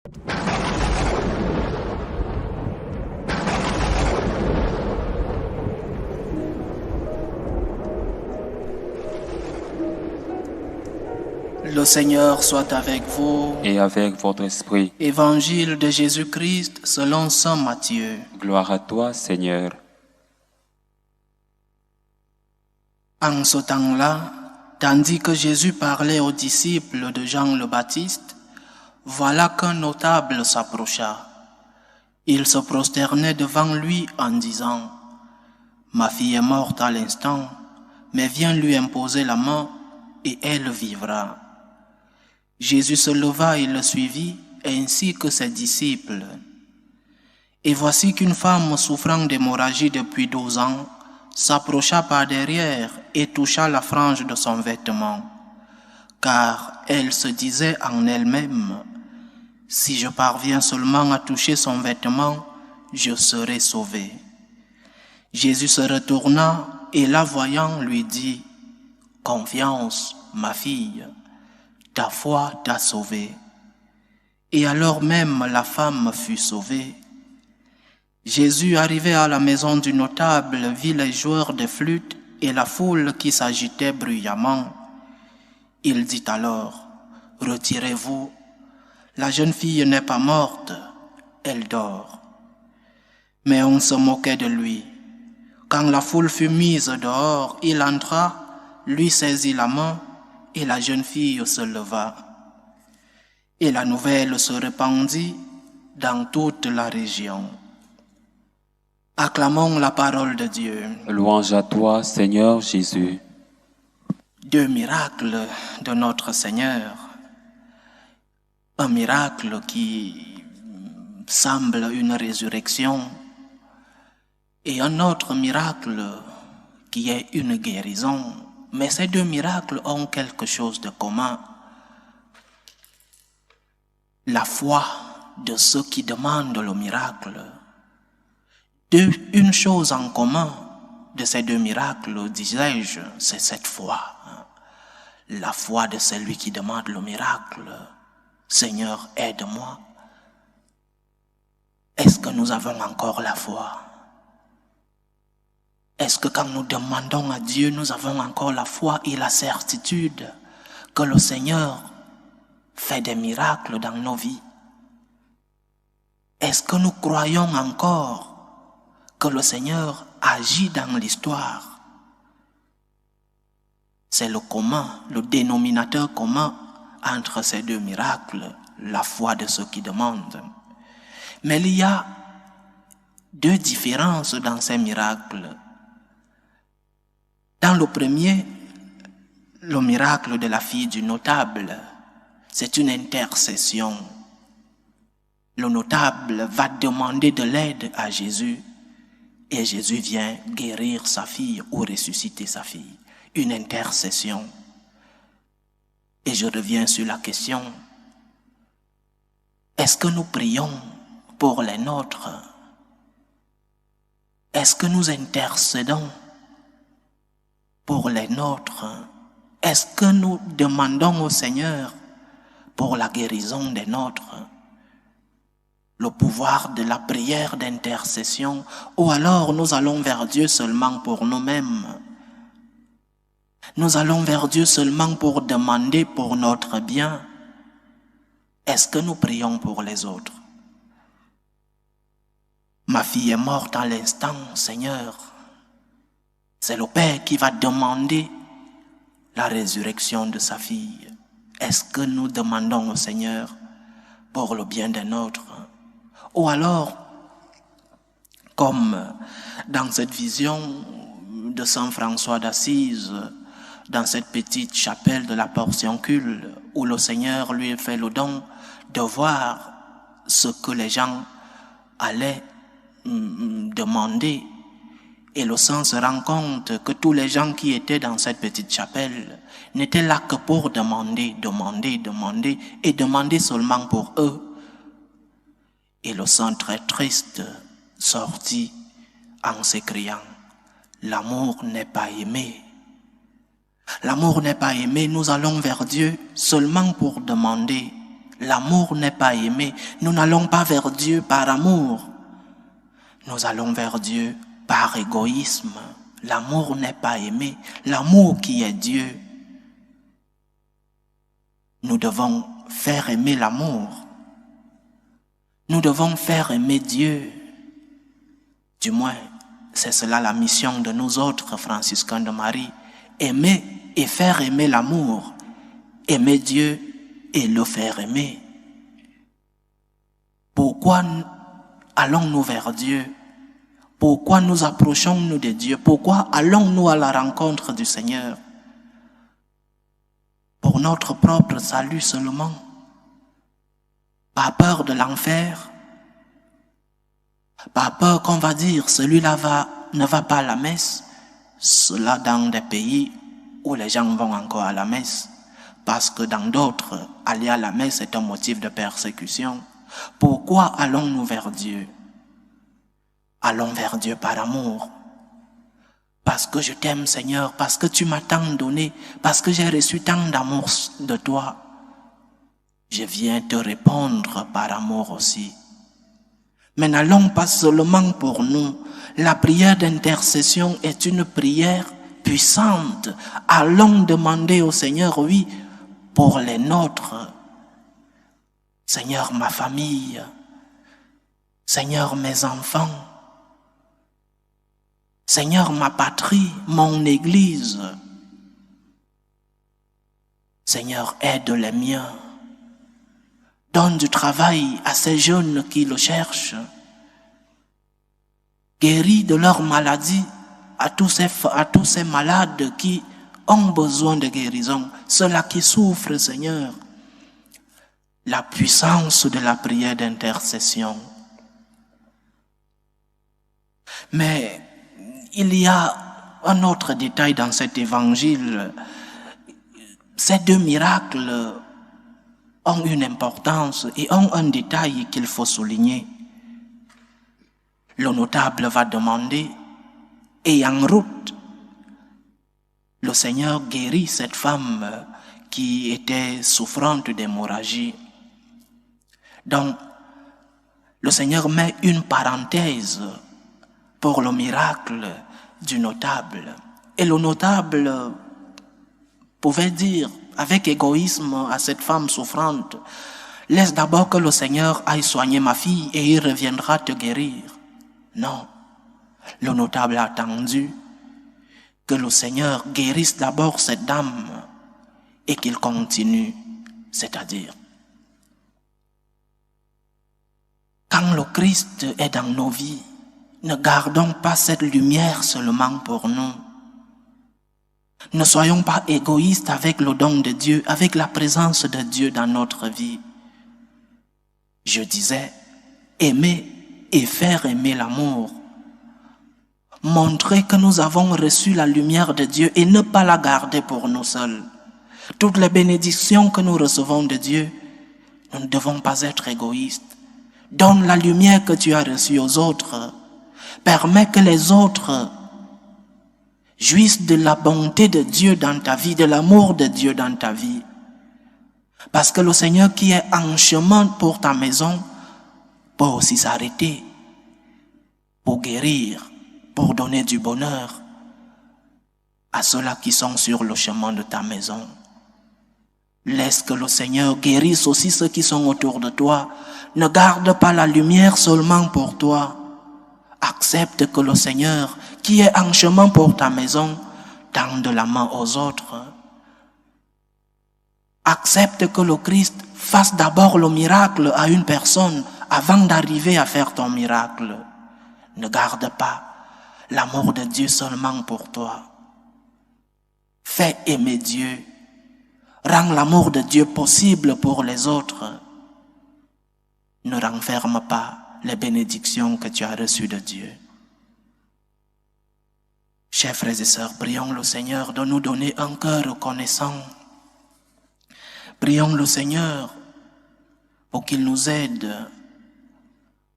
Le Seigneur soit avec vous. Et avec votre esprit. Évangile de Jésus-Christ selon saint Matthieu. Gloire à toi, Seigneur. En ce temps-là, tandis que Jésus parlait aux disciples de Jean le Baptiste, voilà qu'un notable s'approcha. Il se prosternait devant lui en disant : « Ma fille est morte à l'instant, mais viens lui imposer la main et elle vivra. » Jésus se leva et le suivit, ainsi que ses disciples. Et voici qu'une femme souffrant d'hémorragie depuis 12 ans s'approcha par derrière et toucha la frange de son vêtement, car elle se disait en elle-même : « Si je parviens seulement à toucher son vêtement, je serai sauvée. » Jésus se retourna et la voyant lui dit : « Confiance, ma fille, ta foi t'a sauvée. » Et alors même la femme fut sauvée. Jésus, arrivé à la maison du notable, vit les joueurs de flûte et la foule qui s'agitait bruyamment. Il dit alors : « Retirez-vous, la jeune fille n'est pas morte, elle dort. » Mais on se moquait de lui. Quand la foule fut mise dehors, il entra, lui saisit la main, et la jeune fille se leva. Et la nouvelle se répandit dans toute la région. Acclamons la parole de Dieu. Louange à toi, Seigneur Jésus. 2 miracles de notre Seigneur. Un miracle qui semble une résurrection et un autre miracle qui est une guérison. Mais ces 2 miracles ont quelque chose de commun. La foi de ceux qui demandent le miracle. Une chose en commun de ces 2 miracles, disais-je, c'est cette foi. La foi de celui qui demande le miracle. Seigneur, aide-moi. Est-ce que nous avons encore la foi? Est-ce que quand nous demandons à Dieu, nous avons encore la foi et la certitude que le Seigneur fait des miracles dans nos vies? Est-ce que nous croyons encore que le Seigneur agit dans l'histoire? C'est le commun, le dénominateur commun entre ces 2 miracles, la foi de ceux qui demandent. Mais il y a 2 différences dans ces miracles. Dans le premier, le miracle de la fille du notable, c'est une intercession. Le notable va demander de l'aide à Jésus et Jésus vient guérir sa fille ou ressusciter sa fille. Une intercession. Et je reviens sur la question. Est-ce que nous prions pour les nôtres? Est-ce que nous intercédons pour les nôtres? Est-ce que nous demandons au Seigneur pour la guérison des nôtres? Le pouvoir de la prière d'intercession, ou alors nous allons vers Dieu seulement pour nous-mêmes? Nous allons vers Dieu seulement pour demander pour notre bien? Est-ce que nous prions pour les autres? Ma fille est morte à l'instant, Seigneur. C'est le Père qui va demander la résurrection de sa fille. Est-ce que nous demandons au Seigneur pour le bien des nôtres? Ou alors, comme dans cette vision de Saint François d'Assise, dans cette petite chapelle de la Portioncule, où le Seigneur lui fait le don de voir ce que les gens allaient demander. Et le saint se rend compte que tous les gens qui étaient dans cette petite chapelle n'étaient là que pour demander et demander seulement pour eux. Et le saint très triste sortit en s'écriant : l'amour n'est pas aimé. L'amour n'est pas aimé, nous allons vers Dieu seulement pour demander L'amour n'est pas aimé. Nous n'allons pas vers Dieu par amour. Nous allons vers Dieu par égoïsme. L'amour n'est pas aimé. L'amour qui est Dieu. Nous devons faire aimer l'amour. Nous devons faire aimer Dieu. Du moins, c'est cela la mission de nous autres franciscains de Marie. Aimer et faire aimer l'amour. Aimer Dieu et le faire aimer. Pourquoi allons-nous vers Dieu? Pourquoi nous approchons-nous de Dieu? Pourquoi allons-nous à la rencontre du Seigneur? Pour notre propre salut seulement? Pas peur de l'enfer? Pas peur qu'on va dire celui-là ne va pas à la messe? Cela dans des pays où les gens vont encore à la messe. Parce que dans d'autres, aller à la messe est un motif de persécution. Pourquoi allons-nous vers Dieu? Allons vers Dieu par amour. Parce que je t'aime, Seigneur, parce que tu m'as tant donné, parce que j'ai reçu tant d'amour de toi. Je viens te répondre par amour aussi. Mais n'allons pas seulement pour nous. La prière d'intercession est une prière puissante. Allons demander au Seigneur, oui, pour les nôtres. Seigneur, ma famille. Seigneur, mes enfants. Seigneur, ma patrie, mon église. Seigneur, aide les miens. Donne du travail à ces jeunes qui le cherchent. Guéris de leur maladie à tous ces malades qui ont besoin de guérison. Ceux-là qui souffrent, Seigneur. La puissance de la prière d'intercession. Mais il y a un autre détail dans cet évangile. Ces deux miracles ont une importance et ont un détail qu'il faut souligner. Le notable va demander, et en route, le Seigneur guérit cette femme qui était souffrante d'hémorragie. Donc, le Seigneur met une parenthèse pour le miracle du notable. Et le notable pouvait dire avec égoïsme à cette femme souffrante, laisse d'abord que le Seigneur aille soigner ma fille et il reviendra te guérir. Non, le notable a attendu que le Seigneur guérisse d'abord cette dame et qu'il continue, c'est-à-dire quand le Christ est dans nos vies, ne gardons pas cette lumière seulement pour nous. Ne soyons pas égoïstes avec le don de Dieu, avec la présence de Dieu dans notre vie. Je disais, aimer et faire aimer l'amour. Montrer que nous avons reçu la lumière de Dieu et ne pas la garder pour nous seuls. Toutes les bénédictions que nous recevons de Dieu, nous ne devons pas être égoïstes. Donne la lumière que tu as reçue aux autres. Permets que les autres jouissent de la bonté de Dieu dans ta vie, de l'amour de Dieu dans ta vie. Parce que le Seigneur qui est en chemin pour ta maison peut aussi s'arrêter pour guérir, pour donner du bonheur à ceux-là qui sont sur le chemin de ta maison. Laisse que le Seigneur guérisse aussi ceux qui sont autour de toi. Ne garde pas la lumière seulement pour toi. Accepte que le Seigneur, qui est en chemin pour ta maison, tende la main aux autres. Accepte que le Christ fasse d'abord le miracle à une personne avant d'arriver à faire ton miracle. Ne garde pas l'amour de Dieu seulement pour toi. Fais aimer Dieu. Rends l'amour de Dieu possible pour les autres. Ne renferme pas les bénédictions que tu as reçues de Dieu. Chers frères et sœurs, prions le Seigneur de nous donner un cœur reconnaissant. Prions le Seigneur pour qu'il nous aide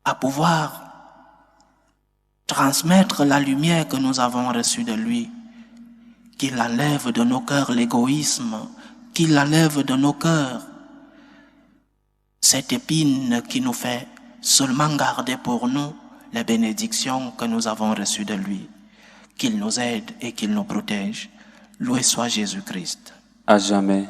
à pouvoir transmettre la lumière que nous avons reçue de lui, qu'il enlève de nos cœurs l'égoïsme, qu'il enlève de nos cœurs cette épine qui nous fait seulement garder pour nous les bénédictions que nous avons reçues de lui. Qu'il nous aide et qu'il nous protège. Loué soit Jésus-Christ. À jamais.